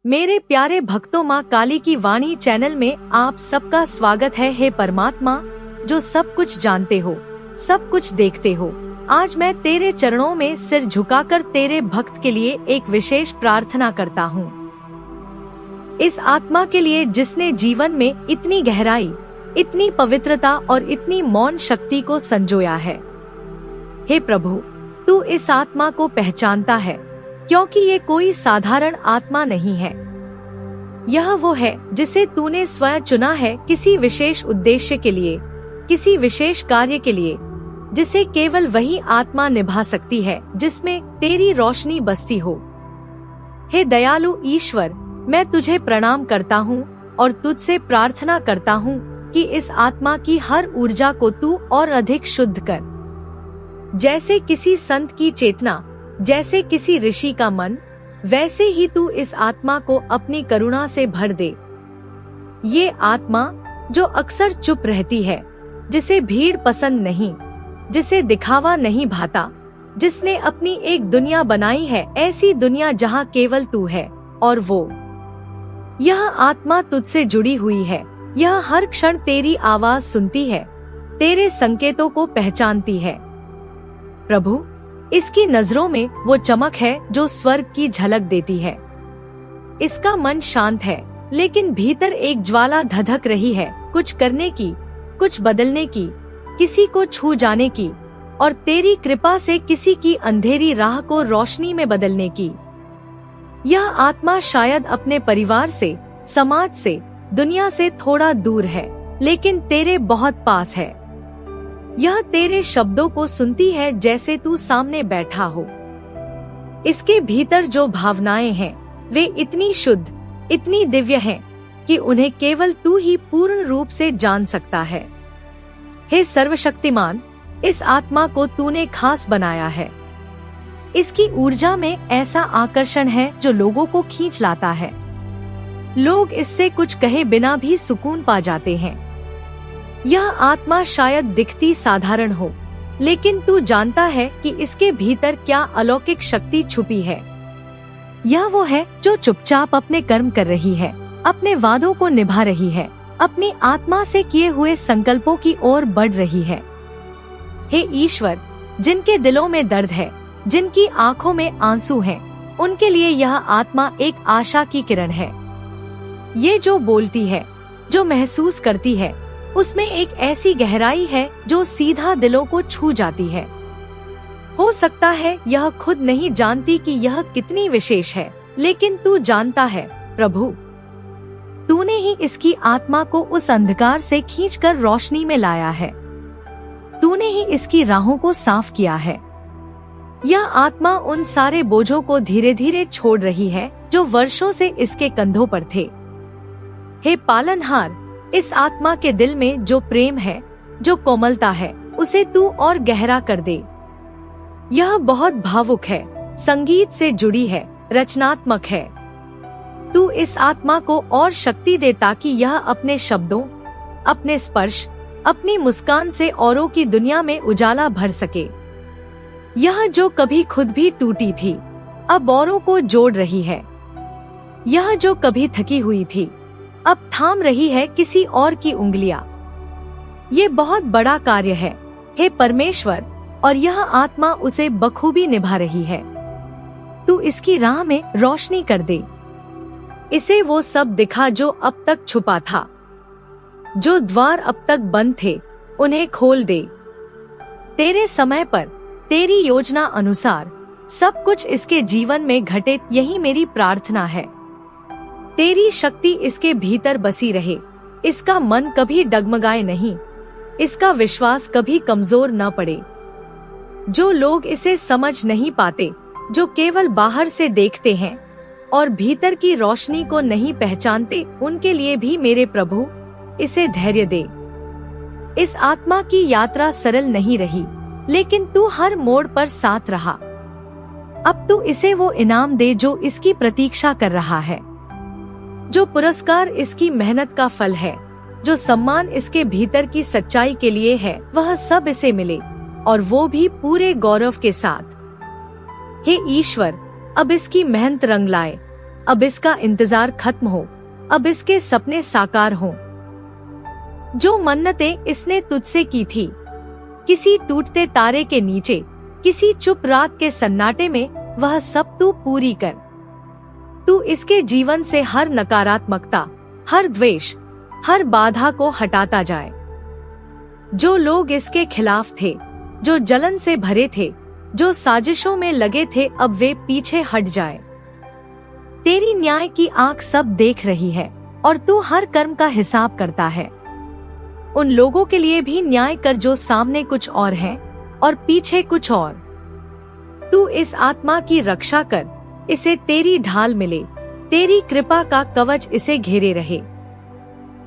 मेरे प्यारे भक्तों, माँ काली की वाणी चैनल में आप सबका स्वागत है। हे परमात्मा, जो सब कुछ जानते हो, सब कुछ देखते हो, आज मैं तेरे चरणों में सिर झुकाकर तेरे भक्त के लिए एक विशेष प्रार्थना करता हूँ। इस आत्मा के लिए जिसने जीवन में इतनी गहराई, इतनी पवित्रता और इतनी मौन शक्ति को संजोया है। हे प्रभु, तू इस आत्मा को पहचानता है, क्योंकि ये कोई साधारण आत्मा नहीं है। यह वो है जिसे तूने स्वयं चुना है किसी विशेष उद्देश्य के लिए, किसी विशेष कार्य के लिए, जिसे केवल वही आत्मा निभा सकती है जिसमें तेरी रोशनी बसती हो। हे दयालु ईश्वर, मैं तुझे प्रणाम करता हूँ और तुझसे प्रार्थना करता हूँ कि इस आत्मा की हर ऊर्जा को तू और अधिक शुद्ध कर। जैसे किसी संत की चेतना, जैसे किसी ऋषि का मन, वैसे ही तू इस आत्मा को अपनी करुणा से भर दे। ये आत्मा जो अक्सर चुप रहती है, जिसे भीड़ पसंद नहीं, जिसे दिखावा नहीं भाता, जिसने अपनी एक दुनिया बनाई है, ऐसी दुनिया जहाँ केवल तू है और वो। यह आत्मा तुझसे जुड़ी हुई है। यह हर क्षण तेरी आवाज सुनती है, तेरे संकेतों को पहचानती है। प्रभु, इसकी नजरों में वो चमक है जो स्वर्ग की झलक देती है। इसका मन शांत है, लेकिन भीतर एक ज्वाला धधक रही है, कुछ करने की, कुछ बदलने की, किसी को छू जाने की और तेरी कृपा से किसी की अंधेरी राह को रोशनी में बदलने की। यह आत्मा शायद अपने परिवार से, समाज से, दुनिया से थोड़ा दूर है, लेकिन तेरे बहुत पास है। यह तेरे शब्दों को सुनती है जैसे तू सामने बैठा हो। इसके भीतर जो भावनाएं हैं, वे इतनी शुद्ध, इतनी दिव्य हैं कि उन्हें केवल तू ही पूर्ण रूप से जान सकता है। हे सर्वशक्तिमान, इस आत्मा को तूने खास बनाया है। इसकी ऊर्जा में ऐसा आकर्षण है जो लोगों को खींच लाता है। लोग इससे कुछ कहे बिना भी सुकून पा जाते हैं। यह आत्मा शायद दिखती साधारण हो, लेकिन तू जानता है कि इसके भीतर क्या अलौकिक शक्ति छुपी है। यह वो है जो चुपचाप अपने कर्म कर रही है, अपने वादों को निभा रही है, अपनी आत्मा से किए हुए संकल्पों की ओर बढ़ रही है। हे ईश्वर, जिनके दिलों में दर्द है, जिनकी आंखों में आंसू हैं, उनके लिए यह आत्मा एक आशा की किरण है। ये जो बोलती है, जो महसूस करती है, उसमें एक ऐसी गहराई है जो सीधा दिलों को छू जाती है। हो सकता है यह खुद नहीं जानती कि यह कितनी विशेष है, लेकिन तू जानता है। प्रभु, तूने ही इसकी आत्मा को उस अंधकार से खींचकर रोशनी में लाया है। तूने ही इसकी राहों को साफ किया है। यह आत्मा उन सारे बोझों को धीरे धीरे छोड़ रही है जो वर्षों से इसके कंधों पर थे। हे पालनहार, इस आत्मा के दिल में जो प्रेम है, जो कोमलता है, उसे तू और गहरा कर दे। यह बहुत भावुक है, संगीत से जुड़ी है, रचनात्मक है। तू इस आत्मा को और शक्ति दे ताकि यह अपने शब्दों, अपने स्पर्श, अपनी मुस्कान से औरों की दुनिया में उजाला भर सके। यह जो कभी खुद भी टूटी थी, अब औरों को जोड़ रही है। यह जो कभी थकी हुई थी, अब थाम रही है किसी और की उंगलियां। ये बहुत बड़ा कार्य है, हे परमेश्वर, और यह आत्मा उसे बखूबी निभा रही है। तू इसकी राह में रोशनी कर दे। इसे वो सब दिखा जो अब तक छुपा था। जो द्वार अब तक बंद थे, उन्हें खोल दे। तेरे समय पर, तेरी योजना अनुसार सब कुछ इसके जीवन में घटे, यही मेरी प्रार्थना है। तेरी शक्ति इसके भीतर बसी रहे, इसका मन कभी डगमगाए नहीं, इसका विश्वास कभी कमजोर न पड़े। जो लोग इसे समझ नहीं पाते, जो केवल बाहर से देखते हैं और भीतर की रोशनी को नहीं पहचानते, उनके लिए भी मेरे प्रभु इसे धैर्य दे। इस आत्मा की यात्रा सरल नहीं रही, लेकिन तू हर मोड़ पर साथ रहा। अब तू इसे वो इनाम दे जो इसकी प्रतीक्षा कर रहा है। जो पुरस्कार इसकी मेहनत का फल है, जो सम्मान इसके भीतर की सच्चाई के लिए है, वह सब इसे मिले, और वो भी पूरे गौरव के साथ। हे ईश्वर, अब इसकी मेहनत रंग लाए, अब इसका इंतजार खत्म हो, अब इसके सपने साकार हों। जो मन्नतें इसने तुझसे की थी, किसी टूटते तारे के नीचे, किसी चुप रात के सन्नाटे में, वह सब तू पूरी कर। तू इसके जीवन से हर नकारात्मकता, हर द्वेष, हर बाधा को हटाता जाए। जो लोग इसके खिलाफ थे, जो जलन से भरे थे, जो साजिशों में लगे थे, अब वे पीछे हट जाए। तेरी न्याय की आंख सब देख रही है और तू हर कर्म का हिसाब करता है। उन लोगों के लिए भी न्याय कर जो सामने कुछ और है और पीछे कुछ और। तू इस आत्मा की रक्षा कर, इसे तेरी ढाल मिले, तेरी कृपा का कवच इसे घेरे रहे।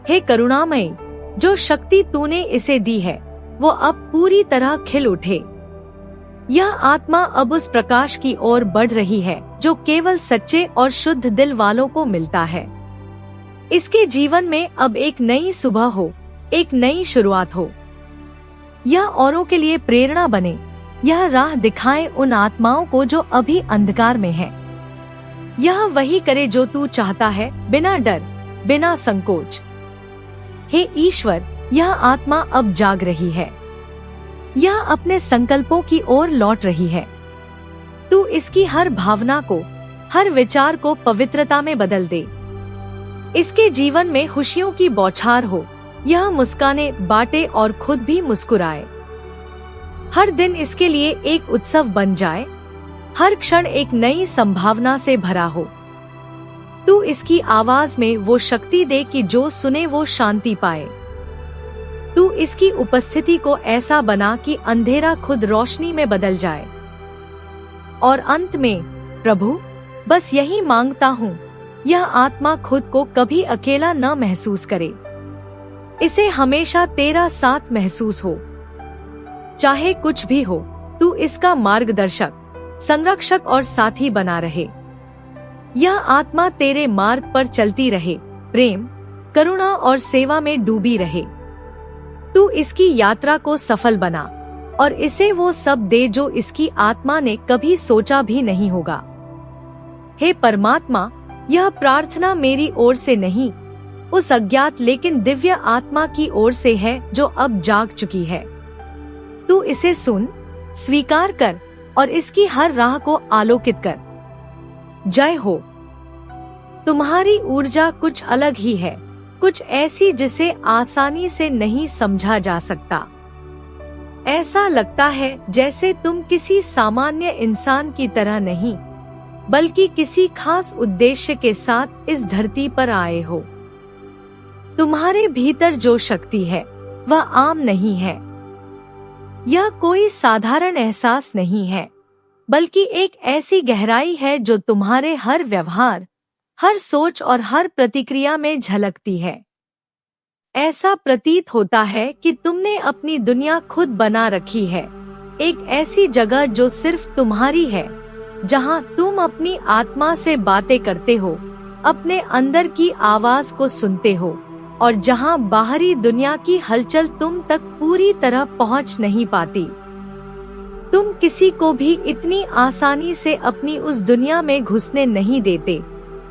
हे करुणामय, जो शक्ति तूने इसे दी है वो अब पूरी तरह खिल उठे। यह आत्मा अब उस प्रकाश की ओर बढ़ रही है जो केवल सच्चे और शुद्ध दिल वालों को मिलता है। इसके जीवन में अब एक नई सुबह हो, एक नई शुरुआत हो। यह औरों के लिए प्रेरणा बने, यह राह दिखाए उन आत्माओं को जो अभी अंधकार में है। यह वही करे जो तू चाहता है, बिना डर, बिना संकोच। हे ईश्वर, यह आत्मा अब जाग रही है, यह अपने संकल्पों की ओर लौट रही है। तू इसकी हर भावना को, हर विचार को पवित्रता में बदल दे। इसके जीवन में खुशियों की बौछार हो, यह मुस्काने बांटे और खुद भी मुस्कुराए। हर दिन इसके लिए एक उत्सव बन जाए, हर क्षण एक नई संभावना से भरा हो। तू इसकी आवाज में वो शक्ति दे कि जो सुने वो शांति पाए। तू इसकी उपस्थिति को ऐसा बना कि अंधेरा खुद रोशनी में बदल जाए। और अंत में प्रभु, बस यही मांगता हूँ, यह आत्मा खुद को कभी अकेला न महसूस करे। इसे हमेशा तेरा साथ महसूस हो। चाहे कुछ भी हो, तू इसका मार्गदर्शक, संरक्षक और साथी बना रहे। यह आत्मा तेरे मार्ग पर चलती रहे, प्रेम, करुणा और सेवा में डूबी रहे। तू इसकी यात्रा को सफल बना और इसे वो सब दे जो इसकी आत्मा ने कभी सोचा भी नहीं होगा। हे परमात्मा, यह प्रार्थना मेरी ओर से नहीं, उस अज्ञात लेकिन दिव्य आत्मा की ओर से है जो अब जाग चुकी है। तू इसे सुन, स्वीकार कर और इसकी हर राह को आलोकित कर। जय हो। तुम्हारी ऊर्जा कुछ अलग ही है, कुछ ऐसी जिसे आसानी से नहीं समझा जा सकता। ऐसा लगता है जैसे तुम किसी सामान्य इंसान की तरह नहीं, बल्कि किसी खास उद्देश्य के साथ इस धरती पर आए हो। तुम्हारे भीतर जो शक्ति है वह आम नहीं है। यह कोई साधारण एहसास नहीं है, बल्कि एक ऐसी गहराई है जो तुम्हारे हर व्यवहार, हर सोच और हर प्रतिक्रिया में झलकती है। ऐसा प्रतीत होता है कि तुमने अपनी दुनिया खुद बना रखी है, एक ऐसी जगह जो सिर्फ तुम्हारी है, जहां तुम अपनी आत्मा से बातें करते हो, अपने अंदर की आवाज को सुनते हो और जहां बाहरी दुनिया की हलचल तुम तक पूरी तरह पहुंच नहीं पाती। तुम किसी को भी इतनी आसानी से अपनी उस दुनिया में घुसने नहीं देते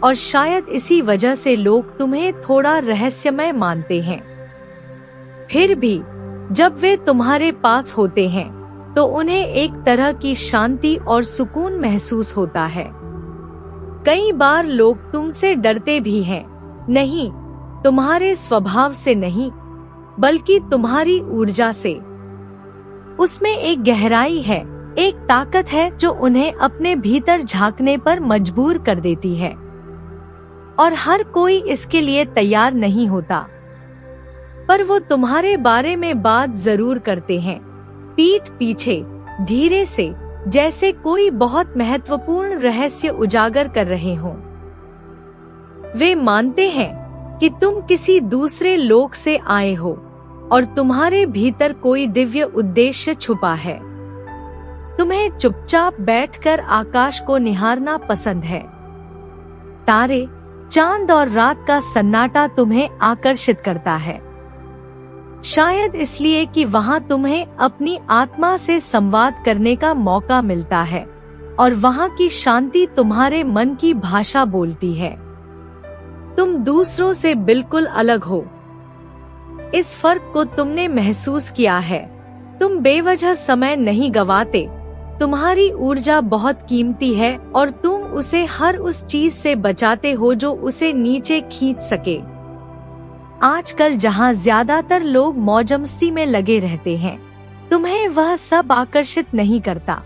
और शायद इसी वजह से लोग तुम्हें थोड़ा रहस्यमय मानते हैं। फिर भी जब वे तुम्हारे पास होते हैं तो उन्हें एक तरह की शांति और सुकून महसूस होता है। कई बार लोग तुमसे डरते भी हैं, नहीं तुम्हारे स्वभाव से नहीं, बल्कि तुम्हारी ऊर्जा से। उसमें एक गहराई है, एक ताकत है जो उन्हें अपने भीतर झांकने पर मजबूर कर देती है। और हर कोई इसके लिए तैयार नहीं होता, पर वो तुम्हारे बारे में बात जरूर करते हैं, पीठ पीछे, धीरे से, जैसे कोई बहुत महत्वपूर्ण रहस्य उजागर कर रहे हों। वे मानते हैं कि तुम किसी दूसरे लोक से आए हो और तुम्हारे भीतर कोई दिव्य उद्देश्य छुपा है। तुम्हें चुपचाप बैठकर आकाश को निहारना पसंद है। तारे, चांद और रात का सन्नाटा तुम्हें आकर्षित करता है, शायद इसलिए कि वहां तुम्हें अपनी आत्मा से संवाद करने का मौका मिलता है, और वहाँ की शांति तुम्हारे मन की भाषा बोलती है। तुम दूसरों से बिल्कुल अलग हो। इस फर्क को तुमने महसूस किया है। तुम बेवजह समय नहीं गवाते। तुम्हारी ऊर्जा बहुत कीमती है और तुम उसे हर उस चीज से बचाते हो जो उसे नीचे खींच सके। आजकल जहाँ ज्यादातर लोग मौजमस्ती में लगे रहते हैं, तुम्हें वह सब आकर्षित नहीं करता।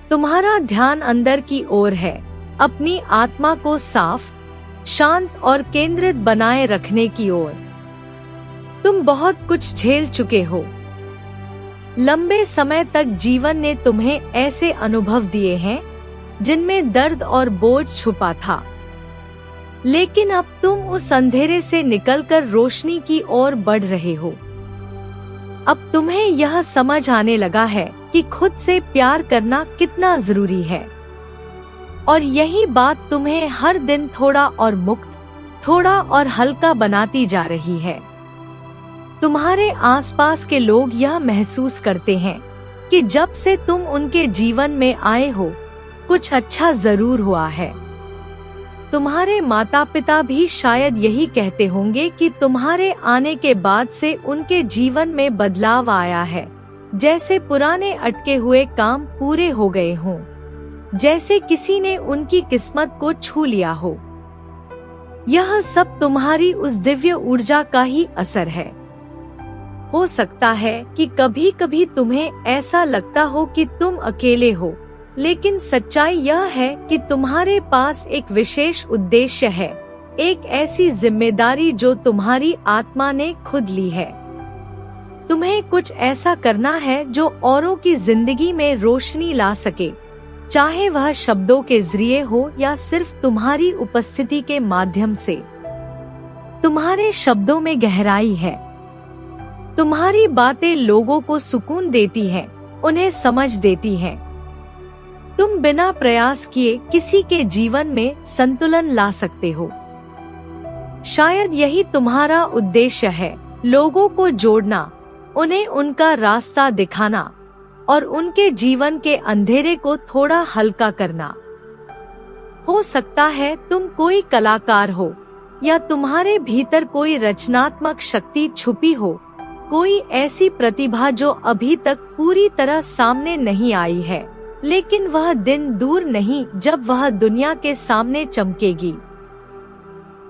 तुम्हारा ध्यान अंदर की ओर है, अपनी आत्मा को साफ, शांत और केंद्रित बनाए रखने की ओर। तुम बहुत कुछ झेल चुके हो। लंबे समय तक जीवन ने तुम्हें ऐसे अनुभव दिए हैं जिनमें दर्द और बोझ छुपा था, लेकिन अब तुम उस अंधेरे से निकलकर रोशनी की ओर बढ़ रहे हो। अब तुम्हें यह समझ आने लगा है कि खुद से प्यार करना कितना जरूरी है, और यही बात तुम्हें हर दिन थोड़ा और मुक्त, थोड़ा और हल्का बनाती जा रही है। तुम्हारे आसपास के लोग यह महसूस करते हैं कि जब से तुम उनके जीवन में आए हो, कुछ अच्छा जरूर हुआ है। तुम्हारे माता पिता भी शायद यही कहते होंगे कि तुम्हारे आने के बाद से उनके जीवन में बदलाव आया है, जैसे पुराने अटके हुए काम पूरे हो गए हों, जैसे किसी ने उनकी किस्मत को छू लिया हो। यह सब तुम्हारी उस दिव्य ऊर्जा का ही असर है। हो सकता है कि कभी कभी तुम्हें ऐसा लगता हो कि तुम अकेले हो, लेकिन सच्चाई यह है कि तुम्हारे पास एक विशेष उद्देश्य है, एक ऐसी जिम्मेदारी जो तुम्हारी आत्मा ने खुद ली है। तुम्हें कुछ ऐसा करना है जो औरों की जिंदगी में रोशनी ला सके, चाहे वह शब्दों के जरिए हो या सिर्फ तुम्हारी उपस्थिति के माध्यम से। तुम्हारे शब्दों में गहराई है। तुम्हारी बातें लोगों को सुकून देती हैं, उन्हें समझ देती हैं। तुम बिना प्रयास किए किसी के जीवन में संतुलन ला सकते हो। शायद यही तुम्हारा उद्देश्य है, लोगों को जोड़ना, उन्हें उनका रास्ता दिखाना और उनके जीवन के अंधेरे को थोड़ा हल्का करना। हो सकता है तुम कोई कलाकार हो, या तुम्हारे भीतर कोई रचनात्मक शक्ति छुपी हो, कोई ऐसी प्रतिभा जो अभी तक पूरी तरह सामने नहीं आई है, लेकिन वह दिन दूर नहीं जब वह दुनिया के सामने चमकेगी।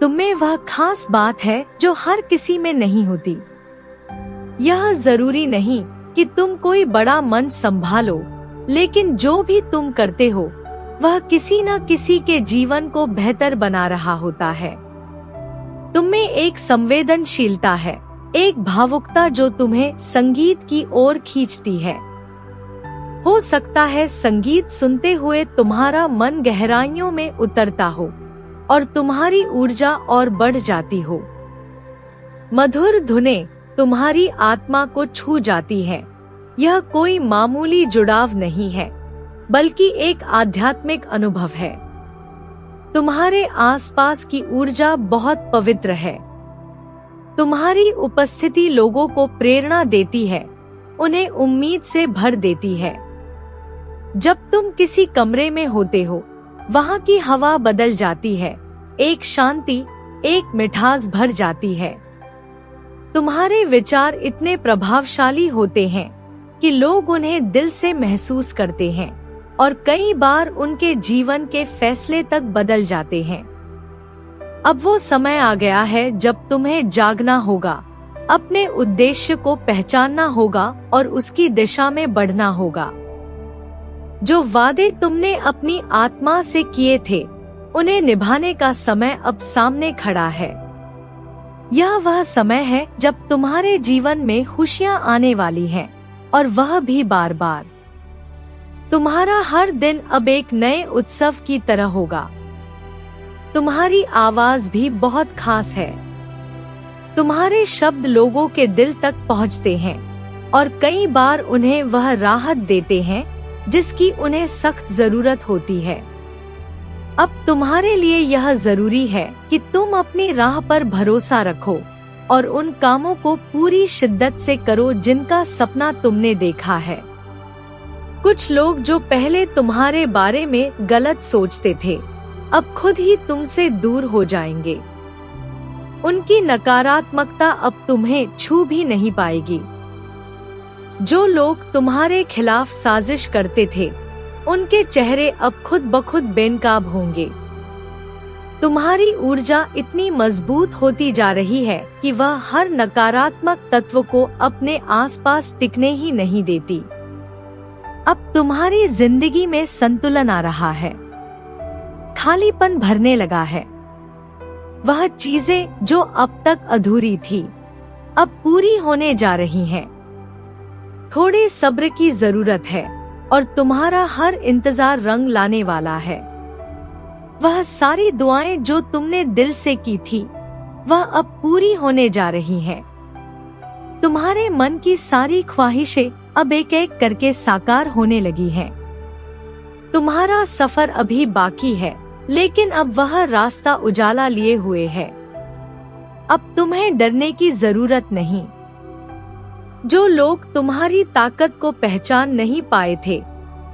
तुम्हें वह खास बात है जो हर किसी में नहीं होती। यह जरूरी नहीं कि तुम कोई बड़ा मंच संभालो, लेकिन जो भी तुम करते हो वह किसी न किसी के जीवन को बेहतर बना रहा होता है। तुम्हें एक संवेदनशीलता है, एक भावुकता जो तुम्हें संगीत की ओर खींचती है। हो सकता है संगीत सुनते हुए तुम्हारा मन गहराइयों में उतरता हो और तुम्हारी ऊर्जा और बढ़ जाती हो। मधुर धुनें तुम्हारी आत्मा को छू जाती है। यह कोई मामूली जुड़ाव नहीं है, बल्कि एक आध्यात्मिक अनुभव है। तुम्हारे आसपास की ऊर्जा बहुत पवित्र है। तुम्हारी उपस्थिति लोगों को प्रेरणा देती है, उन्हें उम्मीद से भर देती है। जब तुम किसी कमरे में होते हो, वहाँ की हवा बदल जाती है, एक शांति, एक मिठास भर जाती है। तुम्हारे विचार इतने प्रभावशाली होते हैं कि लोग उन्हें दिल से महसूस करते हैं और कई बार उनके जीवन के फैसले तक बदल जाते हैं। अब वो समय आ गया है जब तुम्हें जागना होगा, अपने उद्देश्य को पहचानना होगा और उसकी दिशा में बढ़ना होगा। जो वादे तुमने अपनी आत्मा से किए थे, उन्हें निभाने का समय अब सामने खड़ा है। यह वह समय है जब तुम्हारे जीवन में खुशियां आने वाली हैं, और वह भी बार बार। तुम्हारा हर दिन अब एक नए उत्सव की तरह होगा। तुम्हारी आवाज भी बहुत खास है। तुम्हारे शब्द लोगों के दिल तक पहुंचते हैं और कई बार उन्हें वह राहत देते हैं जिसकी उन्हें सख्त जरूरत होती है। अब तुम्हारे लिए यह जरूरी है कि तुम अपनी राह पर भरोसा रखो और उन कामों को पूरी शिद्दत से करो जिनका सपना तुमने देखा है। कुछ लोग जो पहले तुम्हारे बारे में गलत सोचते थे, अब खुद ही तुमसे दूर हो जाएंगे। उनकी नकारात्मकता अब तुम्हें छू भी नहीं पाएगी। जो लोग तुम्हारे खिलाफ साजिश करते थे, उनके चेहरे अब खुद ब खुद बेनकाब होंगे। तुम्हारी ऊर्जा इतनी मजबूत होती जा रही है कि वह हर नकारात्मक तत्व को अपने आसपास टिकने ही नहीं देती। अब तुम्हारी जिंदगी में संतुलन आ रहा है, खालीपन भरने लगा है। वह चीजें जो अब तक अधूरी थी, अब पूरी होने जा रही हैं। थोड़े सब्र की जरूरत है और तुम्हारा हर इंतजार रंग लाने वाला है। वह सारी दुआएं जो तुमने दिल से की थी, वह अब पूरी होने जा रही हैं। तुम्हारे मन की सारी ख्वाहिशें अब एक एक करके साकार होने लगी हैं। तुम्हारा सफर अभी बाकी है, लेकिन अब वह रास्ता उजाला लिए हुए है। अब तुम्हें डरने की जरूरत नहीं। जो लोग तुम्हारी ताकत को पहचान नहीं पाए थे,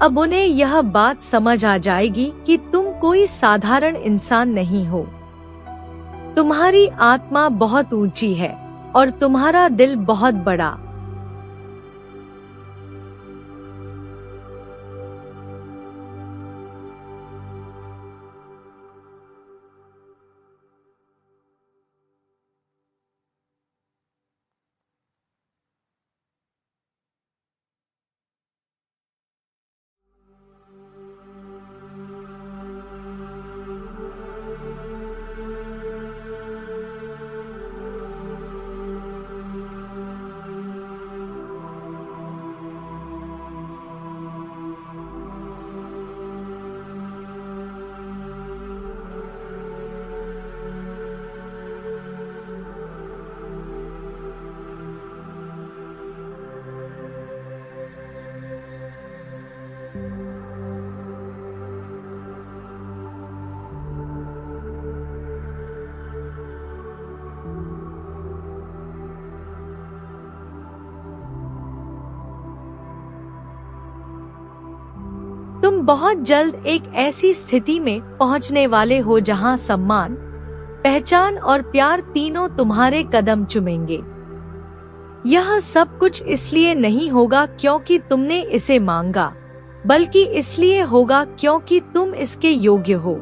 अब उन्हें यह बात समझ आ जाएगी कि तुम कोई साधारण इंसान नहीं हो। तुम्हारी आत्मा बहुत ऊंची है और तुम्हारा दिल बहुत बड़ा। तुम बहुत जल्द एक ऐसी स्थिति में पहुंचने वाले हो जहां सम्मान, पहचान और प्यार तीनों तुम्हारे कदम चूमेंगे। यह सब कुछ इसलिए नहीं होगा क्योंकि तुमने इसे मांगा, बल्कि इसलिए होगा क्योंकि तुम इसके योग्य हो।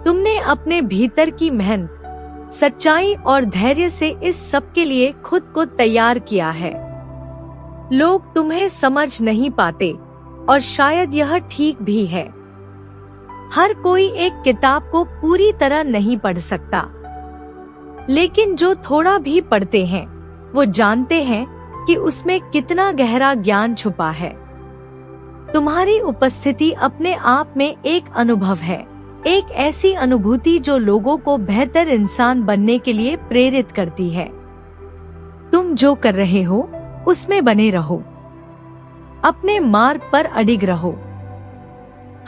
तुमने अपने भीतर की मेहनत, सच्चाई और धैर्य से इस सब के लिए खुद को तैयार किया है। लोग तुम्हें समझ नहीं पाते और शायद यह ठीक भी है। हर कोई एक किताब को पूरी तरह नहीं पढ़ सकता, लेकिन जो थोड़ा भी पढ़ते हैं वो जानते हैं कि उसमें कितना गहरा ज्ञान छुपा है। तुम्हारी उपस्थिति अपने आप में एक अनुभव है, एक ऐसी अनुभूति जो लोगों को बेहतर इंसान बनने के लिए प्रेरित करती है। तुम जो कर रहे हो उसमें बने रहो, अपने मार्ग पर अडिग रहो।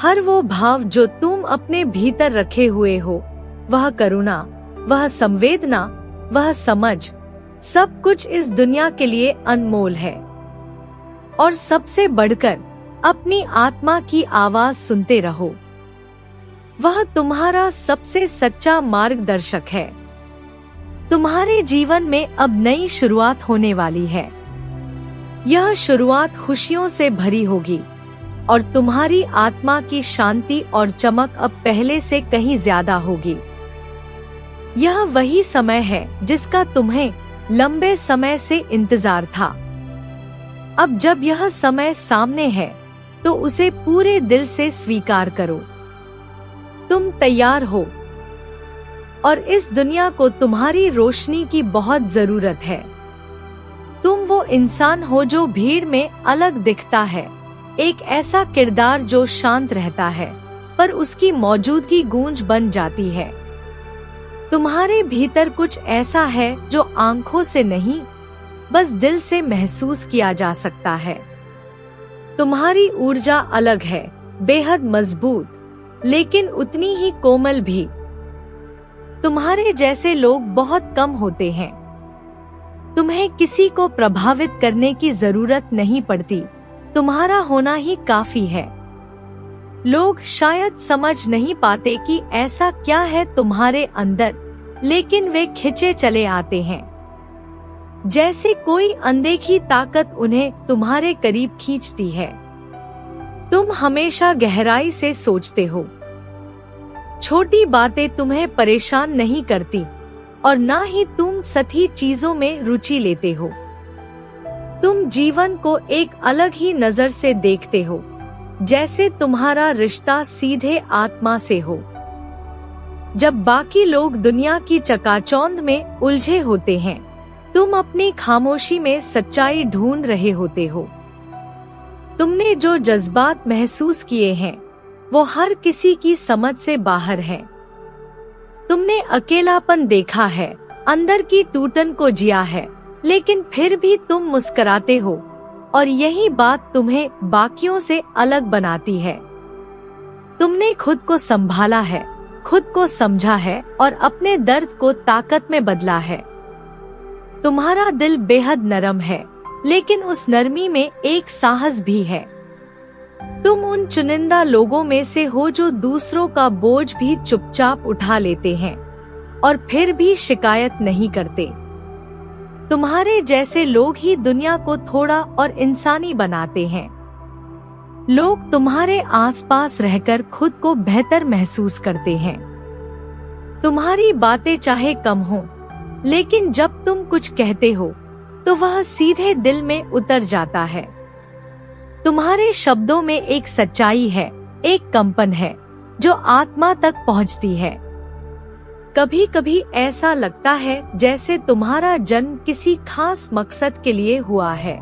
हर वो भाव जो तुम अपने भीतर रखे हुए हो, वह करुणा, वह संवेदना, वह समझ, सब कुछ इस दुनिया के लिए अनमोल है। और सबसे बढ़कर अपनी आत्मा की आवाज सुनते रहो। वह तुम्हारा सबसे सच्चा मार्गदर्शक है। तुम्हारे जीवन में अब नई शुरुआत होने वाली है। यह शुरुआत खुशियों से भरी होगी और तुम्हारी आत्मा की शांति और चमक अब पहले से कहीं ज्यादा होगी। यह वही समय है जिसका तुम्हें लंबे समय से इंतजार था। अब जब यह समय सामने है तो उसे पूरे दिल से स्वीकार करो। तुम तैयार हो और इस दुनिया को तुम्हारी रोशनी की बहुत जरूरत है। तुम वो इंसान हो जो भीड़ में अलग दिखता है, एक ऐसा किरदार जो शांत रहता है पर उसकी मौजूदगी गूंज बन जाती है। तुम्हारे भीतर कुछ ऐसा है जो आंखों से नहीं, बस दिल से महसूस किया जा सकता है। तुम्हारी ऊर्जा अलग है, बेहद मजबूत, लेकिन उतनी ही कोमल भी। तुम्हारे जैसे लोग बहुत कम होते हैं। तुम्हें किसी को प्रभावित करने की जरूरत नहीं पड़ती, तुम्हारा होना ही काफी है। लोग शायद समझ नहीं पाते कि ऐसा क्या है तुम्हारे अंदर, लेकिन वे खिंचे चले आते हैं, जैसे कोई अनदेखी ताकत उन्हें तुम्हारे करीब खींचती है। तुम हमेशा गहराई से सोचते हो। छोटी बातें तुम्हें परेशान नहीं करती और ना ही तुम सतही चीजों में रुचि लेते हो। तुम जीवन को एक अलग ही नजर से देखते हो, जैसे तुम्हारा रिश्ता सीधे आत्मा से हो। जब बाकी लोग दुनिया की चकाचौंध में उलझे होते हैं, तुम अपनी खामोशी में सच्चाई ढूंढ रहे होते हो। तुमने जो जज्बात महसूस किए हैं, वो हर किसी की समझ से बाहर है। तुमने अकेलापन देखा है, अंदर की टूटन को जिया है, लेकिन फिर भी तुम मुस्कुराते हो, और यही बात तुम्हें बाकियों से अलग बनाती है। तुमने खुद को संभाला है, खुद को समझा है और अपने दर्द को ताकत में बदला है। तुम्हारा दिल बेहद नरम है, लेकिन उस नरमी में एक साहस भी है। तुम उन चुनिंदा लोगों में से हो जो दूसरों का बोझ भी चुपचाप उठा लेते हैं और फिर भी शिकायत नहीं करते। तुम्हारे जैसे लोग ही दुनिया को थोड़ा और इंसानी बनाते हैं। लोग तुम्हारे आसपास रहकर खुद को बेहतर महसूस करते हैं। तुम्हारी बातें चाहे कम हो, लेकिन जब तुम कुछ कहते हो तो वह सीधे दिल में उतर जाता है। तुम्हारे शब्दों में एक सच्चाई है, एक कंपन है जो आत्मा तक पहुंचती है। कभी कभी ऐसा लगता है जैसे तुम्हारा जन्म किसी खास मकसद के लिए हुआ है।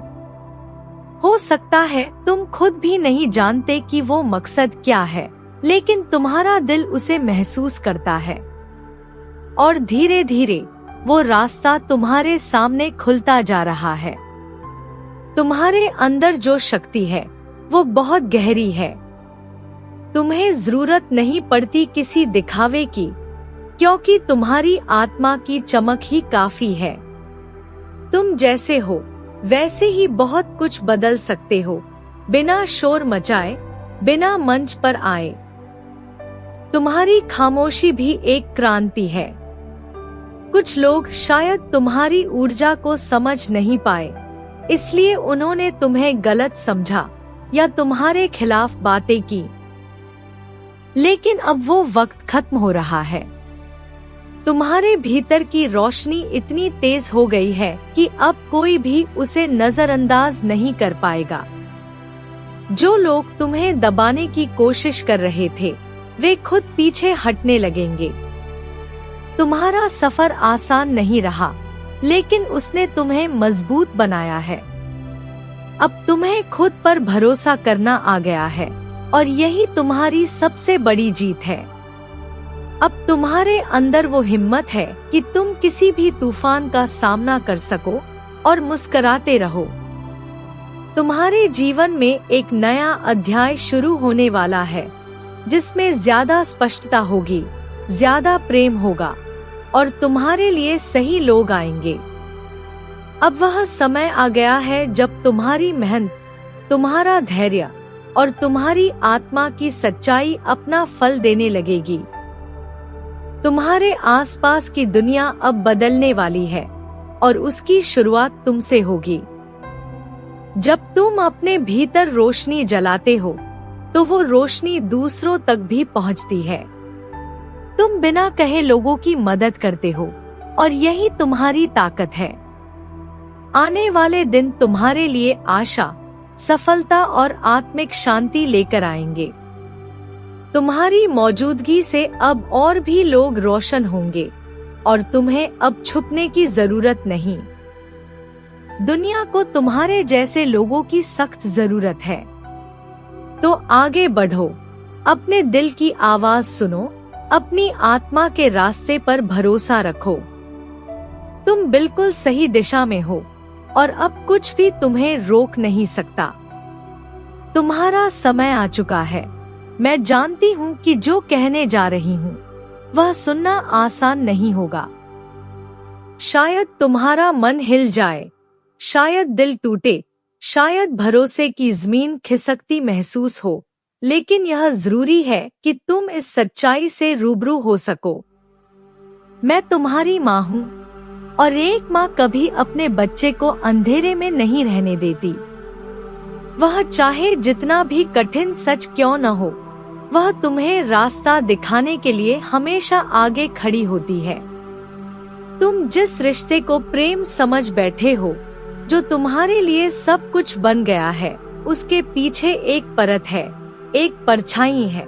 हो सकता है तुम खुद भी नहीं जानते कि वो मकसद क्या है, लेकिन तुम्हारा दिल उसे महसूस करता है और धीरे धीरे वो रास्ता तुम्हारे सामने खुलता जा रहा है। तुम्हारे अंदर जो शक्ति है वो बहुत गहरी है। तुम्हें जरूरत नहीं पड़ती किसी दिखावे की, क्योंकि तुम्हारी आत्मा की चमक ही काफी है। तुम जैसे हो वैसे ही बहुत कुछ बदल सकते हो, बिना शोर मचाए, बिना मंच पर आए। तुम्हारी खामोशी भी एक क्रांति है। कुछ लोग शायद तुम्हारी ऊर्जा को समझ नहीं पाए, इसलिए उन्होंने तुम्हें गलत समझा या तुम्हारे खिलाफ बातें की। लेकिन अब वो वक्त खत्म हो रहा है। तुम्हारे भीतर की रोशनी इतनी तेज हो गई है कि अब कोई भी उसे नजरअंदाज नहीं कर पाएगा। जो लोग तुम्हें दबाने की कोशिश कर रहे थे, वे खुद पीछे हटने लगेंगे। तुम्हारा सफर आसान नहीं रहा, लेकिन उसने तुम्हें मजबूत बनाया है। अब तुम्हें खुद पर भरोसा करना आ गया है और यही तुम्हारी सबसे बड़ी जीत है। अब तुम्हारे अंदर वो हिम्मत है कि तुम किसी भी तूफान का सामना कर सको और मुस्कुराते रहो। तुम्हारे जीवन में एक नया अध्याय शुरू होने वाला है, जिसमें ज्यादा स्पष्टता होगी, ज्यादा प्रेम होगा और तुम्हारे लिए सही लोग आएंगे। अब वह समय आ गया है जब तुम्हारी मेहनत, तुम्हारा धैर्य और तुम्हारी आत्मा की सच्चाई अपना फल देने लगेगी। तुम्हारे आसपास की दुनिया अब बदलने वाली है और उसकी शुरुआत तुमसे होगी। जब तुम अपने भीतर रोशनी जलाते हो, तो वो रोशनी दूसरों तक भी पहुंचती है। तुम बिना कहे लोगों की मदद करते हो और यही तुम्हारी ताकत है। आने वाले दिन तुम्हारे लिए आशा, सफलता और आत्मिक शांति लेकर आएंगे। तुम्हारी मौजूदगी से अब और भी लोग रोशन होंगे और तुम्हें अब छुपने की जरूरत नहीं। दुनिया को तुम्हारे जैसे लोगों की सख्त जरूरत है। तो आगे बढ़ो, अपने दिल की आवाज सुनो, अपनी आत्मा के रास्ते पर भरोसा रखो। तुम बिल्कुल सही दिशा में हो और अब कुछ भी तुम्हें रोक नहीं सकता। तुम्हारा समय आ चुका है। मैं जानती हूँ कि जो कहने जा रही हूँ वह सुनना आसान नहीं होगा। शायद तुम्हारा मन हिल जाए, शायद दिल टूटे, शायद भरोसे की जमीन खिसकती महसूस हो, लेकिन यह जरूरी है कि तुम इस सच्चाई से रूबरू हो सको। मैं तुम्हारी माँ हूँ, और एक माँ कभी अपने बच्चे को अंधेरे में नहीं रहने देती। वह चाहे जितना भी कठिन सच क्यों न हो, वह तुम्हें रास्ता दिखाने के लिए हमेशा आगे खड़ी होती है। तुम जिस रिश्ते को प्रेम समझ बैठे हो, जो तुम्हारे लिए सब कुछ बन गया है, उसके पीछे एक परत है, एक परछाई है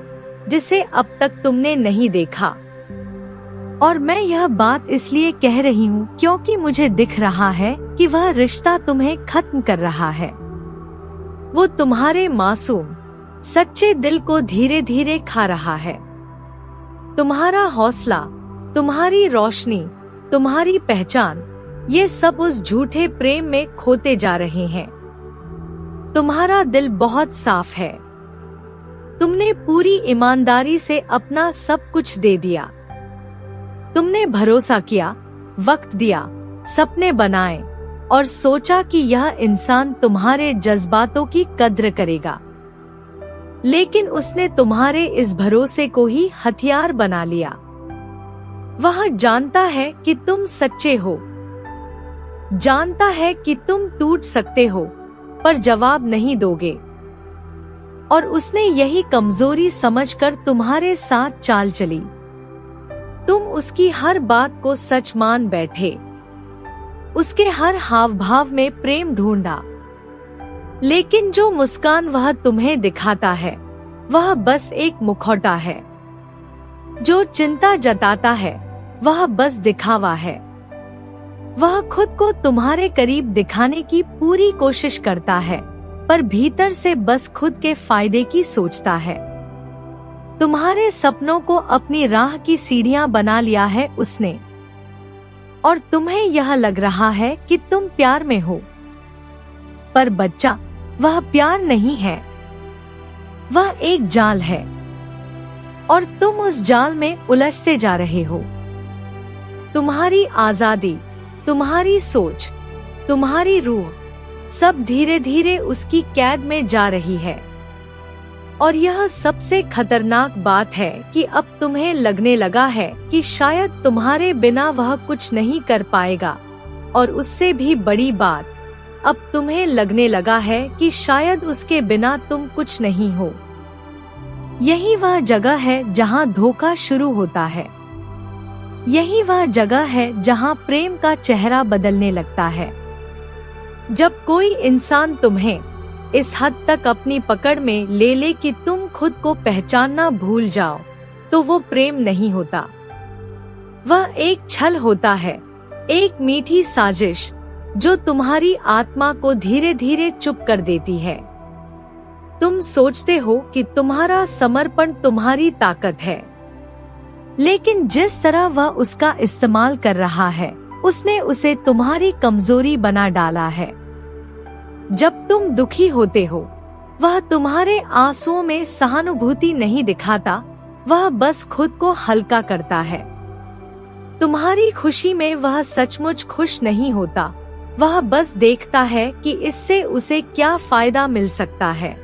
जिसे अब तक तुमने नहीं देखा। और मैं यह बात इसलिए कह रही हूँ क्योंकि मुझे दिख रहा है कि वह रिश्ता तुम्हें खत्म कर रहा है। वो तुम्हारे मासूम सच्चे दिल को धीरे धीरे खा रहा है। तुम्हारा हौसला, तुम्हारी रोशनी, तुम्हारी पहचान, ये सब उस झूठे प्रेम में खोते जा रहे हैं। तुम्हारा दिल बहुत साफ है। तुमने पूरी ईमानदारी से अपना सब कुछ दे दिया। तुमने भरोसा किया, वक्त दिया, सपने बनाए और सोचा कि यह इंसान तुम्हारे जज्बातों की कद्र करेगा। लेकिन उसने तुम्हारे इस भरोसे को ही हथियार बना लिया। वह जानता है कि तुम सच्चे हो, जानता है कि तुम टूट सकते हो, पर जवाब नहीं दोगे। और उसने यही कमजोरी समझकर तुम्हारे साथ चाल चली। तुम उसकी हर बात को सच मान बैठे, उसके हर हाव भाव में प्रेम ढूंढा। लेकिन जो मुस्कान वह तुम्हें दिखाता है, वह बस एक मुखौटा है। जो चिंता जताता है, वह बस दिखावा है। वह खुद को तुम्हारे करीब दिखाने की पूरी कोशिश करता है, पर भीतर से बस खुद के फायदे की सोचता है। तुम्हारे सपनों को अपनी राह की सीढ़ियां बना लिया है उसने, और तुम्हें यह लग रहा है कि तुम प्यार में हो। पर बच्चा, वह प्यार नहीं है, वह एक जाल है, और तुम उस जाल में उलझते जा रहे हो। तुम्हारी आजादी, तुम्हारी सोच, तुम्हारी रूह, सब धीरे धीरे उसकी कैद में जा रही है। और यह सबसे खतरनाक बात है कि अब तुम्हें लगने लगा है कि शायद तुम्हारे बिना वह कुछ नहीं कर पाएगा। और उससे भी बड़ी बात, अब तुम्हें लगने लगा है कि शायद उसके बिना तुम कुछ नहीं हो। यही वह जगह है जहां धोखा शुरू होता है। यही वह जगह है जहां प्रेम का चेहरा बदलने लगता है। जब कोई इंसान तुम्हें इस हद तक अपनी पकड़ में ले ले कि तुम खुद को पहचानना भूल जाओ, तो वो प्रेम नहीं होता। वह एक छल होता है, एक मीठी साजिश जो तुम्हारी आत्मा को धीरे धीरे चुप कर देती है। तुम सोचते हो कि तुम्हारा समर्पण तुम्हारी ताकत है, लेकिन जिस तरह वह उसका इस्तेमाल कर रहा है, उसने उसे तुम्हारी कमजोरी बना डाला है। जब तुम दुखी होते हो, वह तुम्हारे आंसुओं में सहानुभूति नहीं दिखाता, वह बस खुद को हल्का करता है। तुम्हारी खुशी में वह सचमुच खुश नहीं होता, वह बस देखता है कि इससे उसे क्या फायदा मिल सकता है।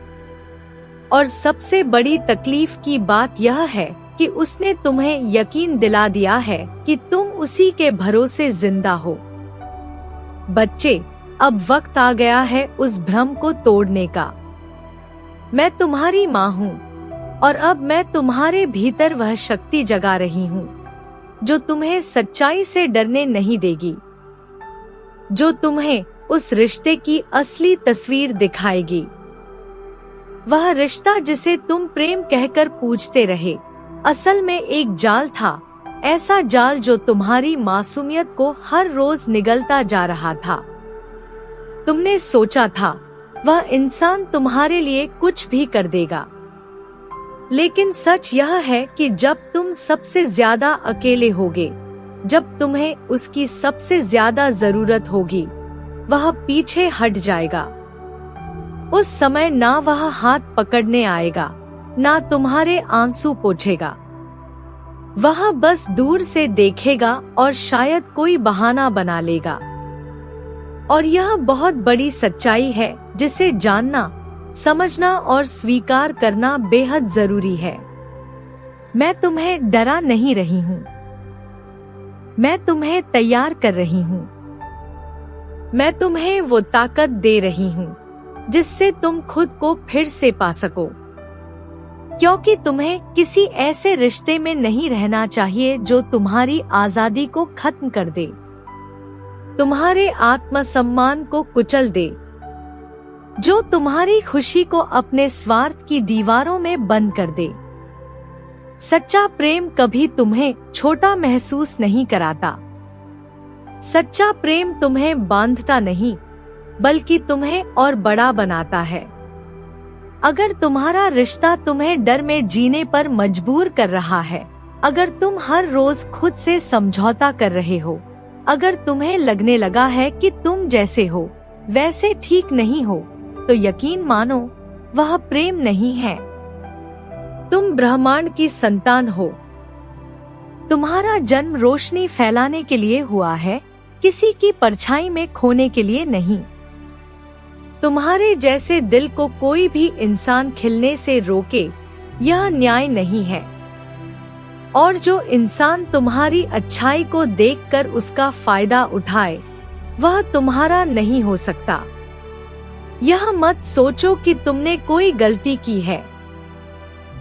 और सबसे बड़ी तकलीफ की बात यह है कि उसने तुम्हें यकीन दिला दिया है कि तुम उसी के भरोसे जिंदा हो। बच्चे, अब वक्त आ गया है उस भ्रम को तोड़ने का। मैं तुम्हारी माँ हूँ, और अब मैं तुम्हारे भीतर वह शक्ति जगा रही हूँ जो तुम्हें सच्चाई से डरने नहीं देगी, जो तुम्हें उस रिश्ते की असली तस्वीर दिखाएगी। वह रिश्ता जिसे तुम प्रेम कहकर पूछते रहे, असल में एक जाल था, ऐसा जाल जो तुम्हारी मासूमियत को हर रोज निगलता जा रहा था। तुमने सोचा था वह इंसान तुम्हारे लिए कुछ भी कर देगा, लेकिन सच यह है कि जब तुम सबसे ज्यादा अकेले होगे, जब तुम्हें उसकी सबसे ज्यादा जरूरत होगी, वह पीछे हट जाएगा। उस समय ना वह हाथ पकड़ने आएगा, ना तुम्हारे आंसू पोंछेगा। वह बस दूर से देखेगा और शायद कोई बहाना बना लेगा। और यह बहुत बड़ी सच्चाई है जिसे जानना, समझना और स्वीकार करना बेहद जरूरी है। मैं तुम्हें डरा नहीं रही हूँ, मैं तुम्हें तैयार कर रही हूँ। मैं तुम्हें वो ताकत दे रही हूँ जिससे तुम खुद को फिर से पा सको, क्योंकि तुम्हें किसी ऐसे रिश्ते में नहीं रहना चाहिए जो तुम्हारी आजादी को खत्म कर दे, तुम्हारे आत्मसम्मान को कुचल दे, जो तुम्हारी खुशी को अपने स्वार्थ की दीवारों में बंद कर दे। सच्चा प्रेम कभी तुम्हें छोटा महसूस नहीं कराता। सच्चा प्रेम तुम्हें बांधता नहीं, बल्कि तुम्हें और बड़ा बनाता है। अगर तुम्हारा रिश्ता तुम्हें डर में जीने पर मजबूर कर रहा है, अगर तुम हर रोज खुद से समझौता कर रहे हो, अगर तुम्हें लगने लगा है कि तुम जैसे हो वैसे ठीक नहीं हो, तो यकीन मानो वह प्रेम नहीं है। तुम ब्रह्मांड की संतान हो। तुम्हारा जन्म रोशनी फैलाने के लिए हुआ है, किसी की परछाई में खोने के लिए नहीं। तुम्हारे जैसे दिल को कोई भी इंसान खिलने से रोके, यह न्याय नहीं है। और जो इंसान तुम्हारी अच्छाई को देखकर उसका फायदा उठाए, वह तुम्हारा नहीं हो सकता। यह मत सोचो कि तुमने कोई गलती की है।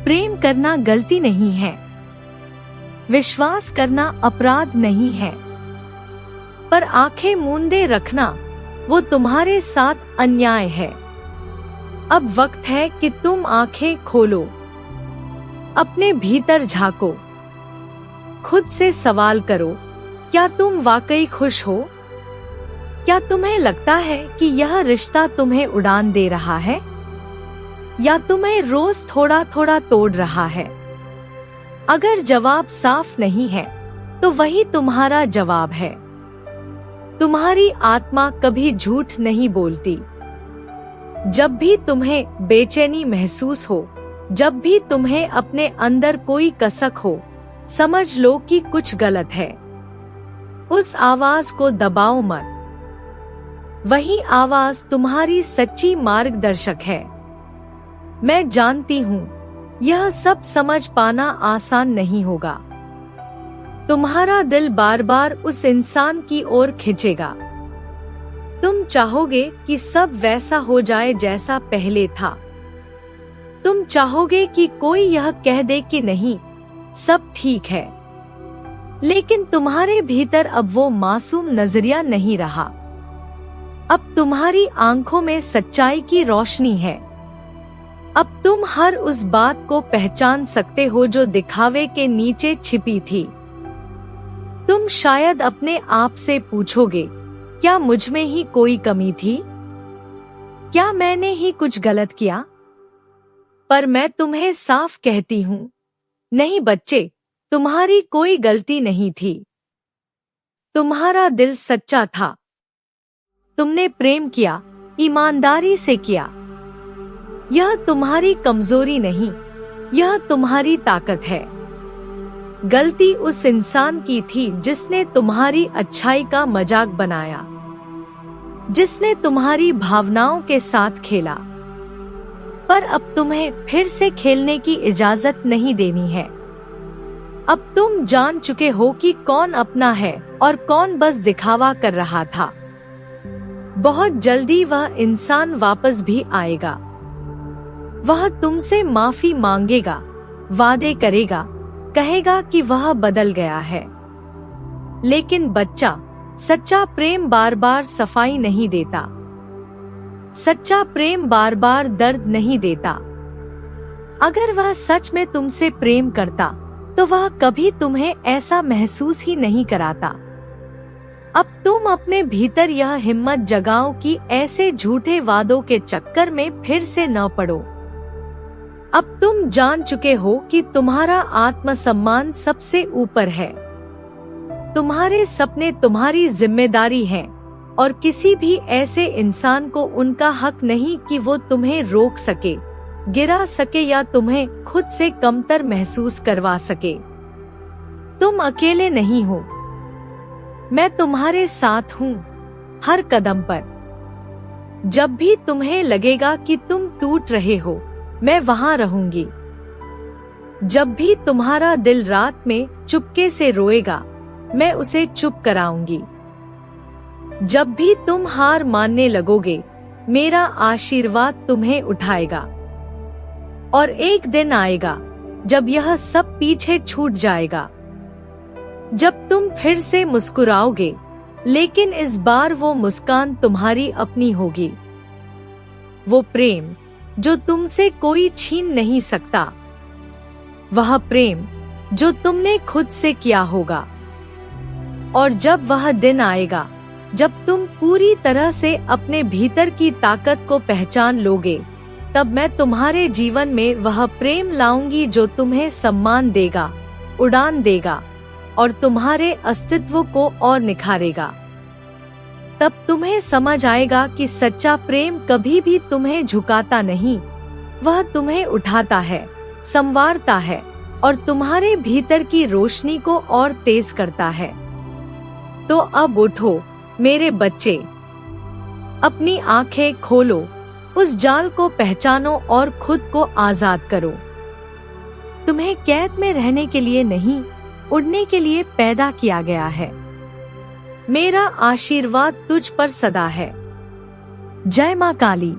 प्रेम करना गलती नहीं है, विश्वास करना अपराध नहीं है, पर आंखें मूंदे रखना वो तुम्हारे साथ अन्याय है। अब वक्त है कि तुम आंखें खोलो, अपने भीतर झांको, खुद से सवाल करो, क्या तुम वाकई खुश हो? क्या तुम्हें लगता है कि यह रिश्ता तुम्हें उड़ान दे रहा है, या तुम्हें रोज थोड़ा थोड़ा तोड़ रहा है? अगर जवाब साफ नहीं है, तो वही तुम्हारा जवाब है। तुम्हारी आत्मा कभी झूठ नहीं बोलती। जब भी तुम्हें बेचैनी महसूस हो, जब भी तुम्हें अपने अंदर कोई कसक हो, समझ लो कि कुछ गलत है। उस आवाज को दबाओ मत। वही आवाज तुम्हारी सच्ची मार्गदर्शक है। मैं जानती हूँ, यह सब समझ पाना आसान नहीं होगा। तुम्हारा दिल बार बार उस इंसान की ओर खिंचेगा। तुम चाहोगे कि सब वैसा हो जाए जैसा पहले था। तुम चाहोगे कि कोई यह कह दे कि नहीं, सब ठीक है। लेकिन तुम्हारे भीतर अब वो मासूम नजरिया नहीं रहा। अब तुम्हारी आंखों में सच्चाई की रोशनी है। अब तुम हर उस बात को पहचान सकते हो जो दिखावे के नीचे छिपी थी। तुम शायद अपने आप से पूछोगे, क्या मुझ में ही कोई कमी थी? क्या मैंने ही कुछ गलत किया? पर मैं तुम्हें साफ कहती हूँ, नहीं बच्चे, तुम्हारी कोई गलती नहीं थी। तुम्हारा दिल सच्चा था। तुमने प्रेम किया, ईमानदारी से किया। यह तुम्हारी कमजोरी नहीं, यह तुम्हारी ताकत है। गलती उस इंसान की थी जिसने तुम्हारी अच्छाई का मजाक बनाया, जिसने तुम्हारी भावनाओं के साथ खेला। पर अब तुम्हें फिर से खेलने की इजाजत नहीं देनी है। अब तुम जान चुके हो कि कौन अपना है और कौन बस दिखावा कर रहा था। बहुत जल्दी वह इंसान वापस भी आएगा। वह तुमसे माफी मांगेगा, वादे करेगा, कहेगा कि वह बदल गया है। लेकिन बच्चा, सच्चा प्रेम बार बार सफाई नहीं देता। सच्चा प्रेम बार बार दर्द नहीं देता। अगर वह सच में तुमसे प्रेम करता, तो वह कभी तुम्हें ऐसा महसूस ही नहीं कराता। अब तुम अपने भीतर यह हिम्मत जगाओ कि ऐसे झूठे वादों के चक्कर में फिर से न पड़ो। अब तुम जान चुके हो कि तुम्हारा आत्मसम्मान सबसे ऊपर है। तुम्हारे सपने तुम्हारी जिम्मेदारी हैं, और किसी भी ऐसे इंसान को उनका हक नहीं कि वो तुम्हें रोक सके, गिरा सके या तुम्हें खुद से कमतर महसूस करवा सके। तुम अकेले नहीं हो। मैं तुम्हारे साथ हूँ, हर कदम पर। जब भी तुम्हें लगेगा कि तुम टूट रहे हो, मैं वहां रहूंगी। जब भी तुम्हारा दिल रात में चुपके से रोएगा, मैं उसे चुप कराऊंगी। जब भी तुम हार मानने लगोगे, मेरा आशीर्वाद तुम्हें उठाएगा। और एक दिन आएगा जब यह सब पीछे छूट जाएगा, जब तुम फिर से मुस्कुराओगे, लेकिन इस बार वो मुस्कान तुम्हारी अपनी होगी। वो प्रेम जो तुमसे कोई छीन नहीं सकता, वह प्रेम जो तुमने खुद से किया होगा। और जब वह दिन आएगा जब तुम पूरी तरह से अपने भीतर की ताकत को पहचान लोगे, तब मैं तुम्हारे जीवन में वह प्रेम लाऊंगी जो तुम्हें सम्मान देगा, उड़ान देगा और तुम्हारे अस्तित्व को और निखारेगा। तब तुम्हें समझ आएगा कि सच्चा प्रेम कभी भी तुम्हें झुकाता नहीं, वह तुम्हें उठाता है, संवारता है और तुम्हारे भीतर की रोशनी को और तेज करता है। तो अब उठो मेरे बच्चे, अपनी आंखें खोलो, उस जाल को पहचानो और खुद को आजाद करो। तुम्हें कैद में रहने के लिए नहीं, उड़ने के लिए पैदा किया गया है। मेरा आशीर्वाद तुझ पर सदा है। जय मां काली।